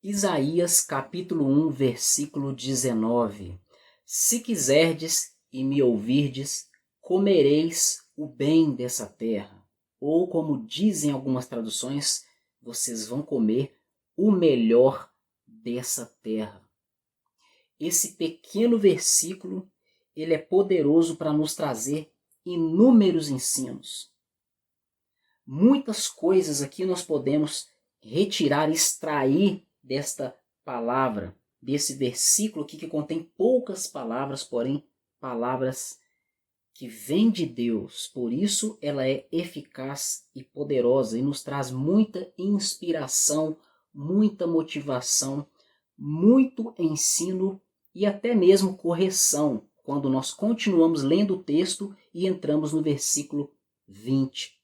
Isaías capítulo 1, versículo 19. Se quiserdes e me ouvirdes, comereis o bem dessa terra. Ou, como dizem algumas traduções, vocês vão comer o melhor dessa terra. Esse pequeno versículo, ele é poderoso para nos trazer inúmeros ensinos. Muitas coisas aqui nós podemos retirar, extrair desta palavra, desse versículo aqui que contém poucas palavras, porém palavras que vêm de Deus. Por isso ela é eficaz e poderosa e nos traz muita inspiração, muita motivação, muito ensino e até mesmo correção, quando nós continuamos lendo o texto e entramos no versículo 20.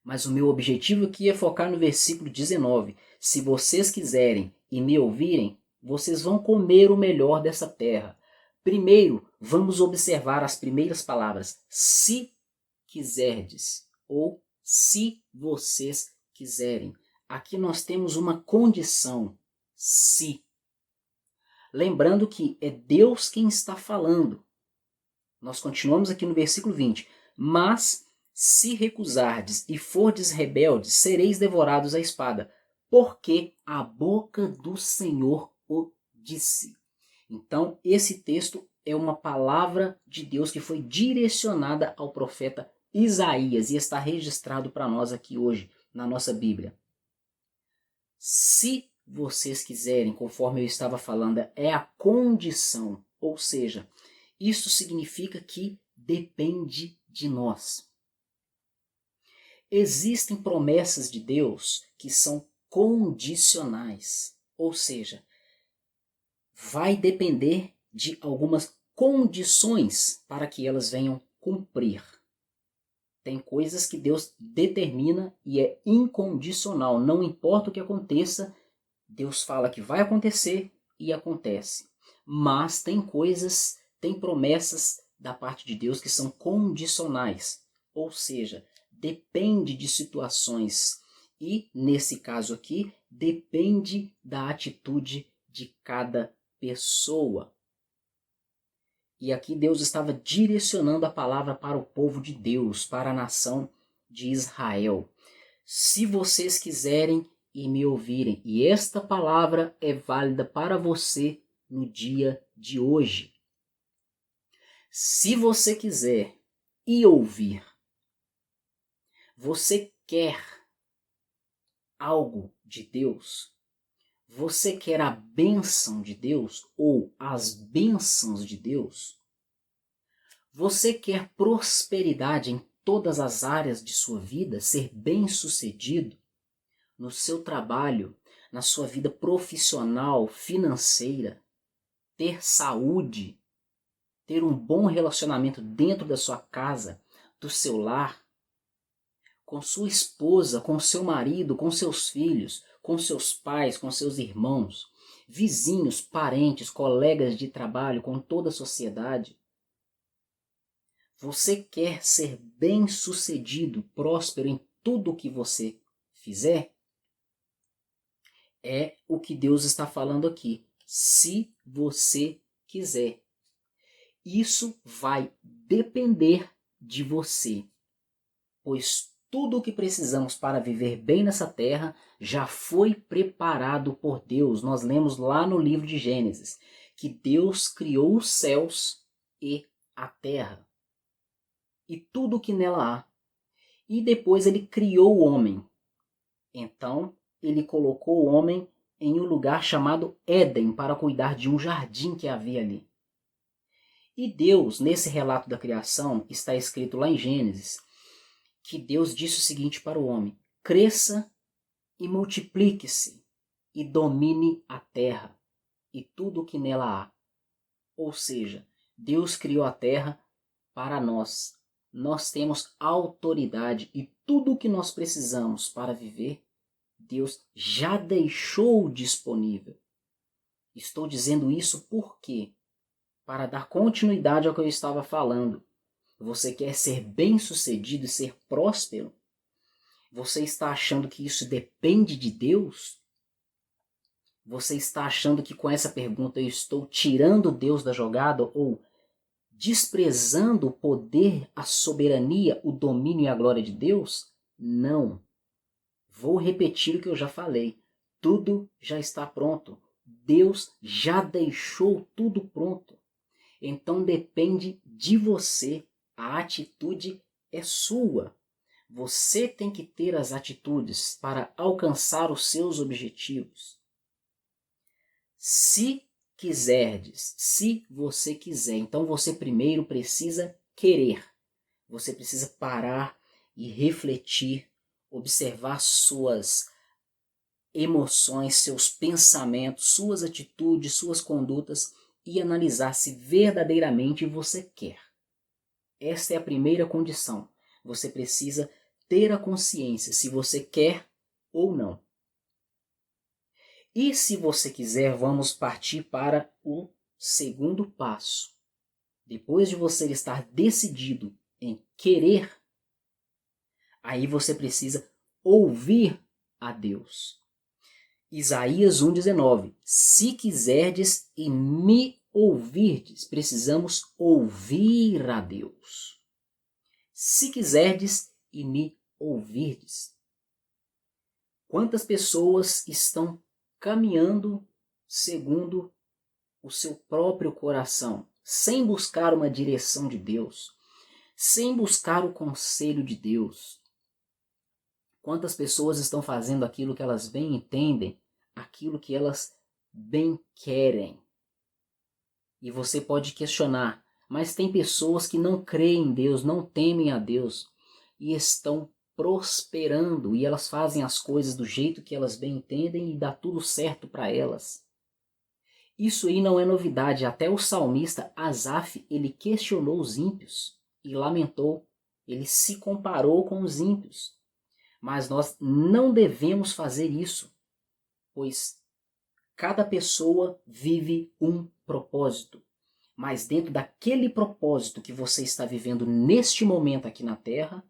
Mas o meu objetivo aqui é focar no versículo 19. Se vocês quiserem e me ouvirem, vocês vão comer o melhor dessa terra. Primeiro, vamos observar as primeiras palavras. Se quiserdes, ou se vocês quiserem. Aqui nós temos uma condição. Se. Lembrando que é Deus quem está falando. Nós continuamos aqui no versículo 20. Mas se recusardes e fordes rebeldes, sereis devorados à espada, porque a boca do Senhor o disse. Então, esse texto é uma palavra de Deus que foi direcionada ao profeta Isaías e está registrado para nós aqui hoje, na nossa Bíblia. Se vocês quiserem, conforme eu estava falando, é a condição, ou seja, isso significa que depende de nós. Existem promessas de Deus que são condicionais, ou seja, vai depender de algumas condições para que elas venham cumprir. Tem coisas que Deus determina e é incondicional, não importa o que aconteça, Deus fala que vai acontecer e acontece. Mas tem coisas, tem promessas da parte de Deus que são condicionais, ou seja, depende de situações e, nesse caso aqui, depende da atitude de cada pessoa. E aqui Deus estava direcionando a palavra para o povo de Deus, para a nação de Israel. Se vocês quiserem e me ouvirem, e esta palavra é válida para você no dia de hoje. Se você quiser e ouvir, você quer algo de Deus? Você quer a bênção de Deus ou as bênçãos de Deus? Você quer prosperidade em todas as áreas de sua vida, ser bem-sucedido no seu trabalho, na sua vida profissional, financeira, ter saúde, ter um bom relacionamento dentro da sua casa, do seu lar, com sua esposa, com seu marido, com seus filhos, com seus pais, com seus irmãos, vizinhos, parentes, colegas de trabalho, com toda a sociedade. Você quer ser bem-sucedido, próspero em tudo o que você fizer? É o que Deus está falando aqui. Se você quiser. Isso vai depender de você, pois tudo o que precisamos para viver bem nessa terra já foi preparado por Deus. Nós lemos lá no livro de Gênesis que Deus criou os céus e a terra e tudo o que nela há. E depois ele criou o homem. Então ele colocou o homem em um lugar chamado Éden para cuidar de um jardim que havia ali. E Deus, nesse relato da criação, está escrito lá em Gênesis, que Deus disse o seguinte para o homem: cresça e multiplique-se e domine a terra e tudo o que nela há. Ou seja, Deus criou a terra para nós. Nós temos autoridade e tudo o que nós precisamos para viver, Deus já deixou disponível. Estou dizendo isso por quê? Para dar continuidade ao que eu estava falando. Você quer ser bem-sucedido e ser próspero? Você está achando que isso depende de Deus? Você está achando que com essa pergunta eu estou tirando Deus da jogada ou desprezando o poder, a soberania, o domínio e a glória de Deus? Não. Vou repetir o que eu já falei. Tudo já está pronto. Deus já deixou tudo pronto. Então depende de você. A atitude é sua. Você tem que ter as atitudes para alcançar os seus objetivos. Se quiserdes, se você quiser, então você primeiro precisa querer. Você precisa parar e refletir, observar suas emoções, seus pensamentos, suas atitudes, suas condutas e analisar se verdadeiramente você quer. Esta é a primeira condição. Você precisa ter a consciência se você quer ou não. E se você quiser, vamos partir para o segundo passo. Depois de você estar decidido em querer, aí você precisa ouvir a Deus. Isaías 1,19. Se quiserdes e me ouvirdes, precisamos ouvir a Deus. Se quiserdes e me ouvirdes. Quantas pessoas estão caminhando segundo o seu próprio coração, sem buscar uma direção de Deus, sem buscar o conselho de Deus? Quantas pessoas estão fazendo aquilo que elas bem entendem, aquilo que elas bem querem? E você pode questionar, mas tem pessoas que não creem em Deus, não temem a Deus e estão prosperando e elas fazem as coisas do jeito que elas bem entendem e dá tudo certo para elas. Isso aí não é novidade, até o salmista Asaf, ele questionou os ímpios e lamentou, ele se comparou com os ímpios. Mas nós não devemos fazer isso, pois cada pessoa vive um propósito. Mas dentro daquele propósito que você está vivendo neste momento aqui na Terra,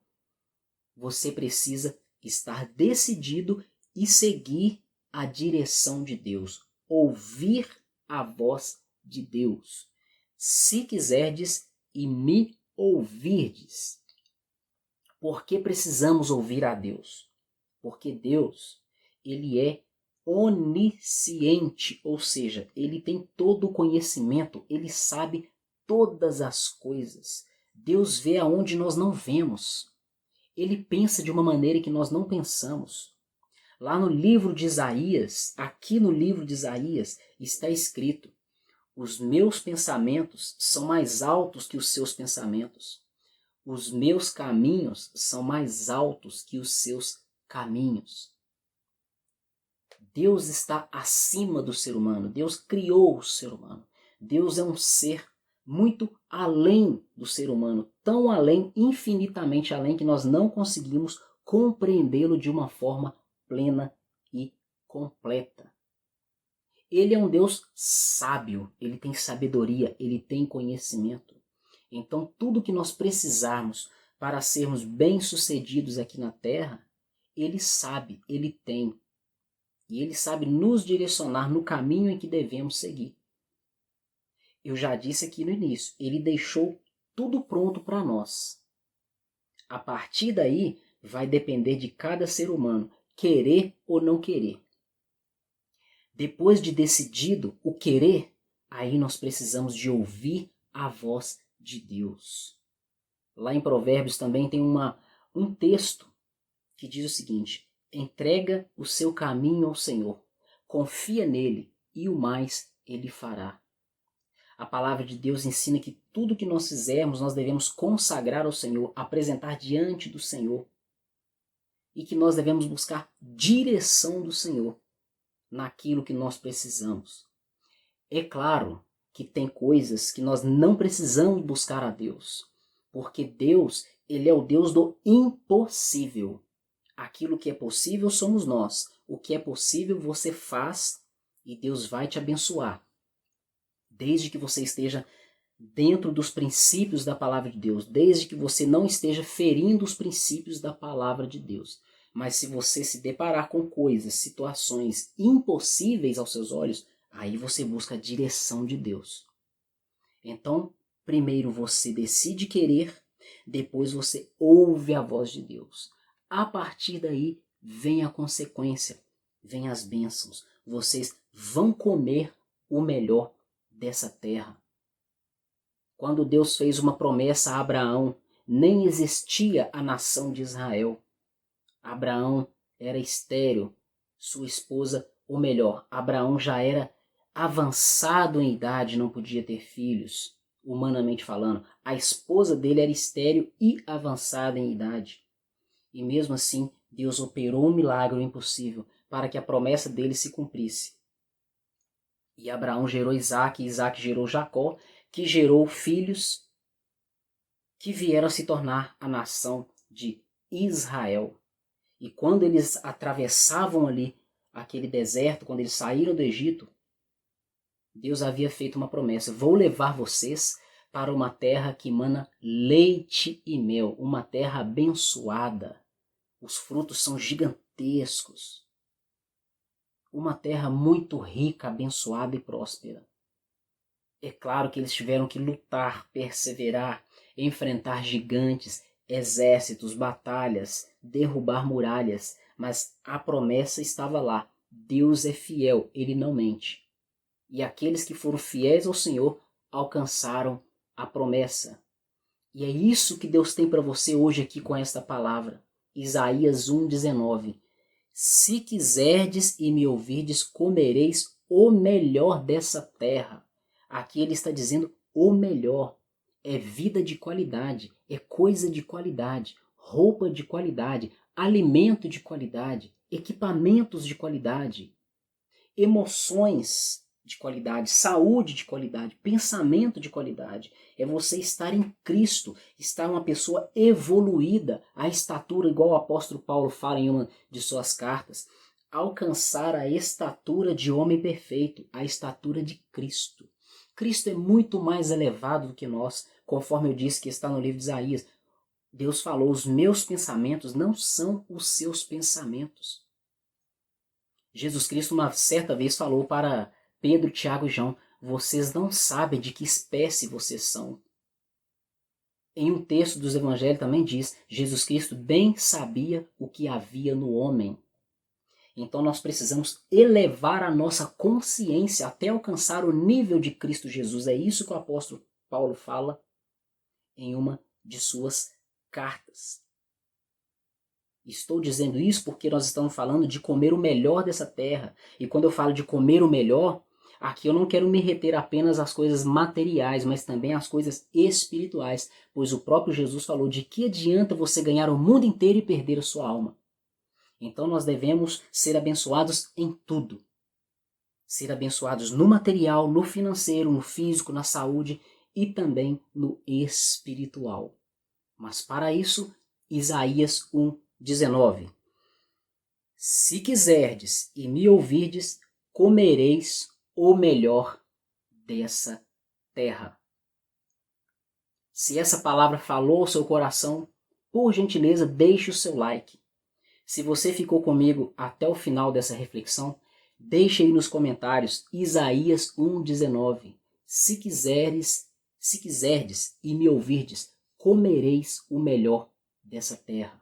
você precisa estar decidido e seguir a direção de Deus, ouvir a voz de Deus. Se quiserdes e me ouvirdes. Por que precisamos ouvir a Deus? Porque Deus, ele é onisciente, ou seja, ele tem todo o conhecimento, ele sabe todas as coisas. Deus vê aonde nós não vemos. Ele pensa de uma maneira que nós não pensamos. Lá no livro de Isaías, aqui no livro de Isaías, está escrito: os meus pensamentos são mais altos que os seus pensamentos. Os meus caminhos são mais altos que os seus caminhos. Deus está acima do ser humano. Deus criou o ser humano. Deus é um ser muito além do ser humano, tão além, infinitamente além, que nós não conseguimos compreendê-lo de uma forma plena e completa. Ele é um Deus sábio, ele tem sabedoria, ele tem conhecimento. Então tudo que nós precisarmos para sermos bem-sucedidos aqui na Terra, ele sabe, ele tem. E ele sabe nos direcionar no caminho em que devemos seguir. Eu já disse aqui no início, ele deixou tudo pronto para nós. A partir daí, vai depender de cada ser humano, querer ou não querer. Depois de decidido o querer, aí nós precisamos de ouvir a voz de Deus. Lá em Provérbios também tem um texto que diz o seguinte: entrega o seu caminho ao Senhor, confia nele e o mais ele fará. A palavra de Deus ensina que tudo que nós fizermos, nós devemos consagrar ao Senhor, apresentar diante do Senhor. E que nós devemos buscar direção do Senhor naquilo que nós precisamos. É claro que tem coisas que nós não precisamos buscar a Deus, porque Deus, ele é o Deus do impossível. Aquilo que é possível somos nós. O que é possível você faz e Deus vai te abençoar. Desde que você esteja dentro dos princípios da palavra de Deus, desde que você não esteja ferindo os princípios da palavra de Deus. Mas se você se deparar com coisas, situações impossíveis aos seus olhos, aí você busca a direção de Deus. Então, primeiro você decide querer, depois você ouve a voz de Deus. A partir daí vem a consequência, vem as bênçãos. Vocês vão comer o melhor dessa terra. Quando Deus fez uma promessa a Abraão, nem existia a nação de Israel. Abraão era estéril, sua esposa, ou melhor, Abraão já era avançado em idade, não podia ter filhos, humanamente falando. A esposa dele era estéril e avançada em idade. E mesmo assim, Deus operou um milagre impossível para que a promessa dele se cumprisse. E Abraão gerou Isaac, e Isaac gerou Jacó, que gerou filhos que vieram a se tornar a nação de Israel. E quando eles atravessavam ali aquele deserto, quando eles saíram do Egito, Deus havia feito uma promessa: vou levar vocês para uma terra que emana leite e mel, uma terra abençoada. Os frutos são gigantescos. Uma terra muito rica, abençoada e próspera. É claro que eles tiveram que lutar, perseverar, enfrentar gigantes, exércitos, batalhas, derrubar muralhas, mas a promessa estava lá. Deus é fiel, ele não mente. E aqueles que foram fiéis ao Senhor alcançaram a promessa. E é isso que Deus tem para você hoje aqui com esta palavra. Isaías 1,19. Se quiserdes e me ouvirdes, comereis o melhor dessa terra. Aqui ele está dizendo o melhor. É vida de qualidade, é coisa de qualidade, roupa de qualidade, alimento de qualidade, equipamentos de qualidade, emoções de qualidade, saúde de qualidade, pensamento de qualidade. É você estar em Cristo, estar uma pessoa evoluída, à estatura, igual o apóstolo Paulo fala em uma de suas cartas, alcançar a estatura de homem perfeito, a estatura de Cristo. Cristo é muito mais elevado do que nós, conforme eu disse que está no livro de Isaías. Deus falou, os meus pensamentos não são os seus pensamentos. Jesus Cristo uma certa vez falou para Pedro, Tiago e João, vocês não sabem de que espécie vocês são. Em um texto dos evangelhos também diz, Jesus Cristo bem sabia o que havia no homem. Então nós precisamos elevar a nossa consciência até alcançar o nível de Cristo Jesus. É isso que o apóstolo Paulo fala em uma de suas cartas. Estou dizendo isso porque nós estamos falando de comer o melhor dessa terra. E quando eu falo de comer o melhor, aqui eu não quero me reter apenas às coisas materiais, mas também às coisas espirituais. Pois o próprio Jesus falou, de que adianta você ganhar o mundo inteiro e perder a sua alma? Então nós devemos ser abençoados em tudo. Ser abençoados no material, no financeiro, no físico, na saúde e também no espiritual. Mas para isso, Isaías 1,19. Se quiserdes e me ouvirdes, comereis o melhor dessa terra. Se essa palavra falou ao seu coração, por gentileza, deixe o seu like. Se você ficou comigo até o final dessa reflexão, deixe aí nos comentários Isaías 1,19. Se quiserdes e me ouvirdes, comereis o melhor dessa terra.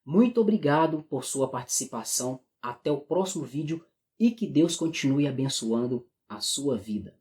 Muito obrigado por sua participação. Até o próximo vídeo e que Deus continue abençoando a sua vida.